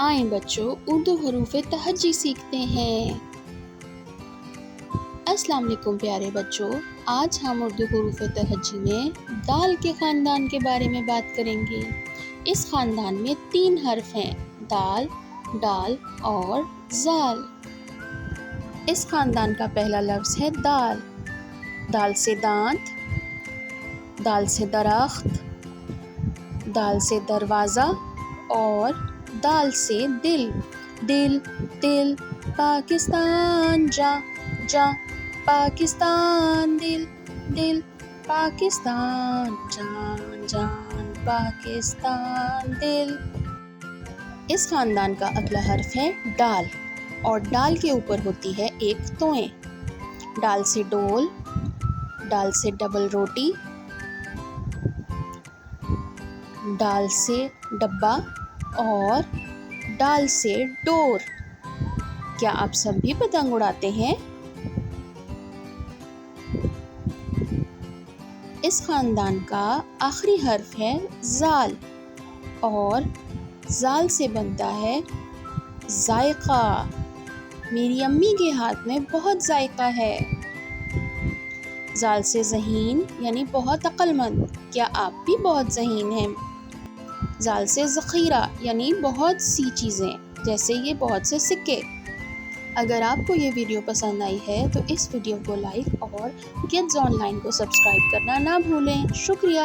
آئیں بچوں اردو حروف تہجی سیکھتے ہیں۔ السلام علیکم پیارے بچوں، آج ہم اردو حروف تہجی میں دال کے خاندان کے بارے میں بات کریں گے۔ اس خاندان میں 3 حرف ہیں، دال، ڈال اور زال۔ اس خاندان کا پہلا لفظ ہے دال۔ دال سے دانت، دال سے درخت، دال سے دروازہ اور دال سے دل۔ دل، دل، پاکستان جا، جا، پاکستان، دل، دل، پاکستان، جان، جان، پاکستان، دل۔ اس خاندان کا اگلا حرف ہے ڈال اور ڈال کے اوپر ہوتی ہے ایک توئیں۔ ڈال سے ڈول، ڈال سے ڈبل روٹی، ڈال سے ڈبہ اور ڈال سے ڈور۔ کیا آپ سب بھی پتنگ اڑاتے ہیں؟ اس خاندان کا آخری حرف ہے زال اور زال سے بنتا ہے ذائقہ۔ میری امی کے ہاتھ میں بہت ذائقہ ہے۔ زال سے ذہین یعنی بہت عقل مند۔ کیا آپ بھی بہت ذہین ہیں؟ زال سے ذخیرہ یعنی بہت سی چیزیں، جیسے یہ بہت سے سکے۔ اگر آپ کو یہ ویڈیو پسند آئی ہے تو اس ویڈیو کو لائک اور کڈز آن لائن کو سبسکرائب کرنا نہ بھولیں۔ شکریہ۔